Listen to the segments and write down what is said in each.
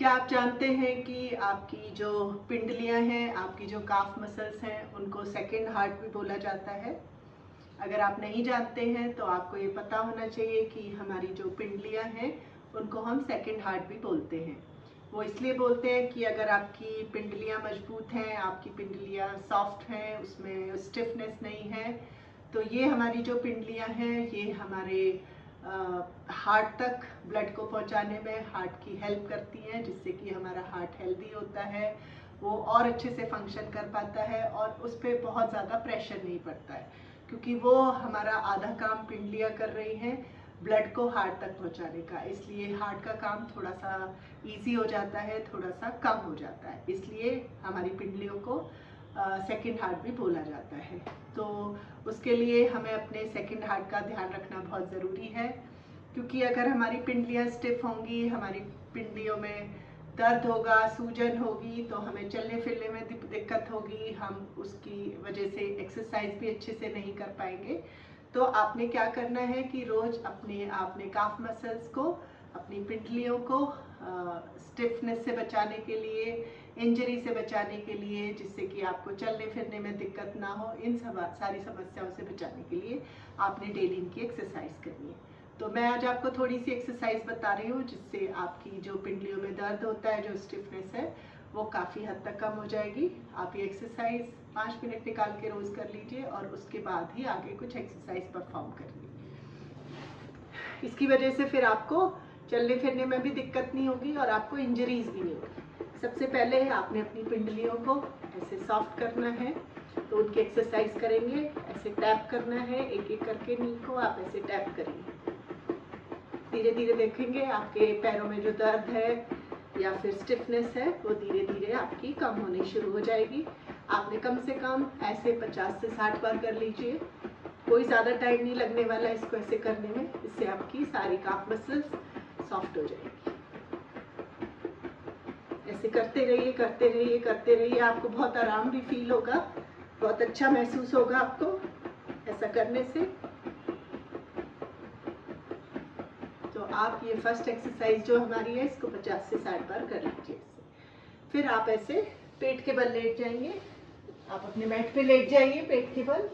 क्या आप जानते हैं कि आपकी जो पिंडलियां हैं, आपकी जो काफ मसल्स हैं, उनको सेकंड हार्ट भी बोला जाता है। अगर आप नहीं जानते हैं तो आपको ये पता होना चाहिए कि हमारी जो पिंडलियां हैं उनको हम सेकंड हार्ट भी बोलते हैं। वो इसलिए बोलते हैं कि अगर आपकी पिंडलियां मजबूत हैं, आपकी पिंडलियां सॉफ्ट हैं, उसमें स्टिफनेस नहीं है, तो ये हमारी जो पिंडलियां हैं ये हमारे हार्ट तक ब्लड को पहुंचाने में हार्ट की हेल्प करती हैं, जिससे कि हमारा हार्ट हेल्दी होता है, वो और अच्छे से फंक्शन कर पाता है और उस पर बहुत ज़्यादा प्रेशर नहीं पड़ता है, क्योंकि वो हमारा आधा काम पिंडलियां कर रही हैं ब्लड को हार्ट तक पहुंचाने का। इसलिए हार्ट का काम थोड़ा सा इजी हो जाता है, थोड़ा सा कम हो जाता है, इसलिए हमारी पिंडलियों को सेकंड हार्ट भी बोला जाता है। तो उसके लिए हमें अपने सेकंड हार्ट का ध्यान रखना बहुत ज़रूरी है, क्योंकि अगर हमारी पिंडलियां स्टिफ होंगी, हमारी पिंडलियों में दर्द होगा, सूजन होगी, तो हमें चलने फिरने में दिक्कत होगी, हम उसकी वजह से एक्सरसाइज भी अच्छे से नहीं कर पाएंगे। तो आपने क्या करना है कि रोज आपने काफ मसल्स को, अपनी पिंडलियों को स्टिफनेस से बचाने के लिए, इंजरी से बचाने के लिए, जिससे कि आपको चलने फिरने में दिक्कत ना हो, इन सारी समस्याओं से बचाने के लिए आपने डेली इनकी एक्सरसाइज करनी है। तो मैं आज आपको थोड़ी सी एक्सरसाइज बता रही हूँ, जिससे आपकी जो पिंडलियों में दर्द होता है, जो स्टिफनेस है, वो काफ़ी हद तक कम हो जाएगी। आप ये एक्सरसाइज 5 मिनट निकाल के रोज़ कर लीजिए और उसके बाद ही आगे कुछ एक्सरसाइज परफॉर्म करिए। इसकी वजह से फिर आपको चलने फिरने में भी दिक्कत नहीं होगी और आपको इंजरीज भी नहीं होगी। सबसे पहले आपने अपनी पिंडलियों को ऐसे सॉफ्ट करना है, तो उनकी एक्सरसाइज करेंगे। ऐसे टैप करना है, एक एक करके नी को आप ऐसे टैप करिए। धीरे धीरे देखेंगे आपके पैरों में जो दर्द है या फिर स्टिफनेस है वो धीरे धीरे आपकी कम होनी शुरू हो जाएगी। आपने कम से कम ऐसे 50 से 60 बार कर लीजिए। कोई ज़्यादा टाइम नहीं लगने वाला इसको ऐसे करने में, इससे आपकी सारी काफ मसल्स सॉफ्ट हो जाएगी। ऐसे करते रहिए, करते रहिए, करते रहिए। आपको बहुत आराम भी फील होगा, बहुत अच्छा महसूस होगा आपको ऐसा करने से। तो आप ये फर्स्ट एक्सरसाइज जो हमारी है इसको 50 से 60 बार कर लीजिए। फिर आप ऐसे पेट के बल लेट जाएंगे। आप अपने मैट पे लेट जाइए पेट के बल।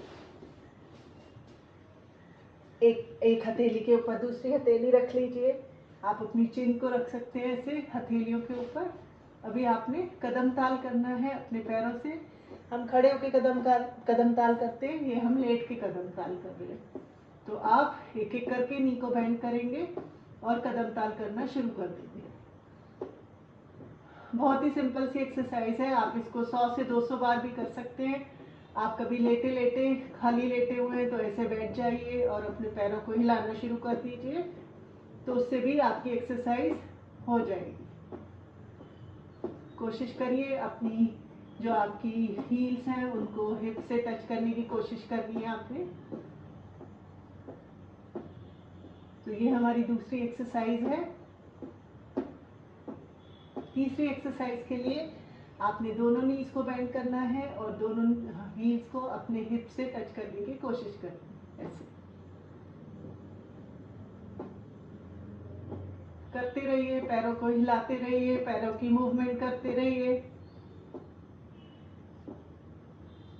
एक हथेली के ऊपर दूसरी हथेली रख लीजिए। आप अपनी चिन को रख सकते हैं ऐसे हथेलियों के ऊपर। अभी आपने कदम ताल करना है अपने पैरों से। हम खड़े होकर कदम ताल करते हैं, ये हम लेट के कदम ताल कर रहे हैं। तो आप एक एक करके नी को बेंड करेंगे और कदम ताल करना शुरू कर देंगे। बहुत ही सिंपल सी एक्सरसाइज है, आप इसको 100 से 200 बार भी कर सकते हैं। आप कभी लेटे लेटे खाली लेटे हुए हैं तो ऐसे बैठ जाइए और अपने पैरों को हिलाना शुरू कर दीजिए, तो उससे भी आपकी एक्सरसाइज हो जाएगी। कोशिश करिए अपनी जो आपकी हील्स हैं उनको हिप से टच करने की कोशिश करनी है आपने। तो ये हमारी दूसरी एक्सरसाइज है। तीसरी एक्सरसाइज के लिए आपने दोनों नीज को बेंड करना है और दोनों हील्स को अपने हिप से टच करने की कोशिश करनी है। ऐसे करते रहिए, पैरों को हिलाते रहिए, पैरों की मूवमेंट करते रहिए।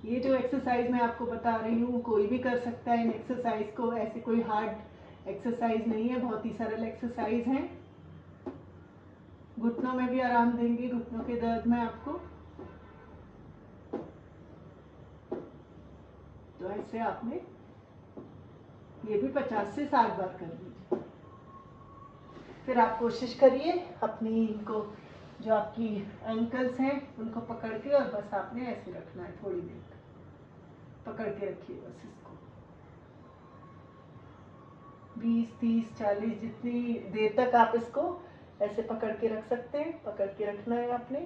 ये जो एक्सरसाइज मैं आपको बता रही हूँ कोई भी कर सकता है इन एक्सरसाइज को, ऐसी कोई हार्ड एक्सरसाइज नहीं है, बहुत ही सरल एक्सरसाइज है। घुटनों में भी आराम देंगे, घुटनों के दर्द में आपको। तो ऐसे आपने ये भी 50 से 60 बार कर लीजिए। फिर आप कोशिश करिए अपनी इनको जो आपकी एंकल्स हैं उनको पकड़ के, और बस आपने ऐसे रखना है, थोड़ी देर पकड़ के रखिए बस इसको। 20, 30, 40 जितनी देर तक आप इसको ऐसे पकड़ के रख सकते हैं, पकड़ के रखना है आपने।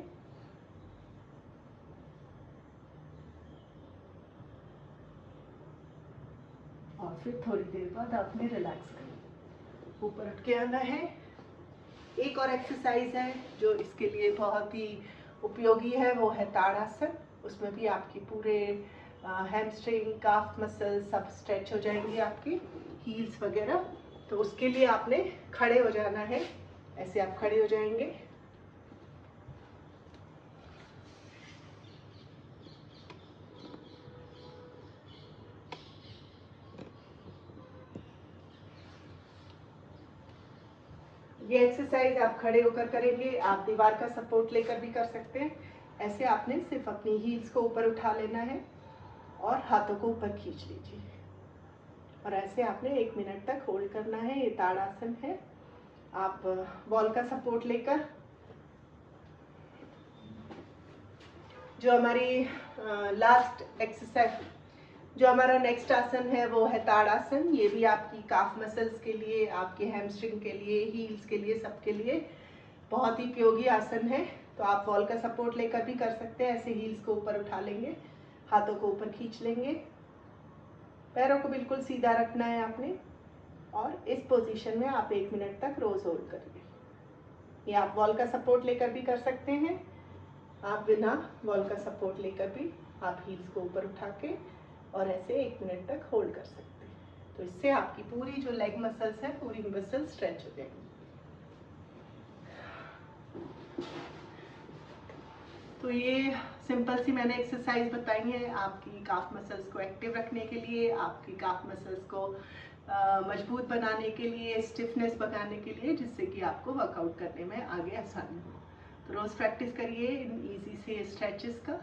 और फिर थोड़ी देर बाद आपने रिलैक्स करना, ऊपर उठ के आना है। एक और एक्सरसाइज है जो इसके लिए बहुत ही उपयोगी है, वो है ताड़ासन। उसमें भी आपकी पूरे हैमस्ट्रिंग, काफ मसल सब स्ट्रेच हो जाएंगी, आपकी हील्स वगैरह। तो उसके लिए आपने खड़े हो जाना है। ऐसे आप खड़े हो जाएंगे ये एक्सरसाइज आप खड़े होकर करेंगे, आप दीवार का सपोर्ट लेकर भी कर सकते हैं। ऐसे आपने सिर्फ अपनी हील्स को ऊपर उठा लेना है और हाथों को ऊपर खींच लीजिए और ऐसे आपने 1 मिनट तक होल्ड करना है। ये ताड़ासन है। आप वॉल का सपोर्ट लेकर, जो हमारी लास्ट एक्सरसाइज, जो हमारा नेक्स्ट आसन है वो है ताड़ासन। ये भी आपकी काफ मसल्स के लिए, आपके हैमस्ट्रिंग के लिए, हील्स के लिए, सबके लिए बहुत ही उपयोगी आसन है। तो आप वॉल का सपोर्ट लेकर भी कर सकते हैं। ऐसे हील्स को ऊपर उठा लेंगे, हाथों को ऊपर खींच लेंगे, पैरों को बिल्कुल सीधा रखना है आपने और इस पोजीशन में आप 1 मिनट तक रोज होल्ड करिए। ये आप वॉल का सपोर्ट लेकर भी कर सकते हैं, आप बिना वॉल का सपोर्ट लेकर भी आप हील्स को ऊपर उठा के और ऐसे 1 मिनट तक होल्ड कर सकते हैं। तो इससे आपकी पूरी जो लेग मसल्स है, पूरी मसल स्ट्रेच हो जाएगी। तो ये सिंपल सी मैंने एक्सरसाइज बताई है आपकी काफ मसल्स को एक्टिव रखने के लिए, आपकी काफ मसल्स को मजबूत बनाने के लिए, स्टिफनेस बनाने के लिए, जिससे कि आपको वर्कआउट करने में आगे आसानी हो। तो रोज़ प्रैक्टिस करिए इन इजी से स्ट्रेचेस का।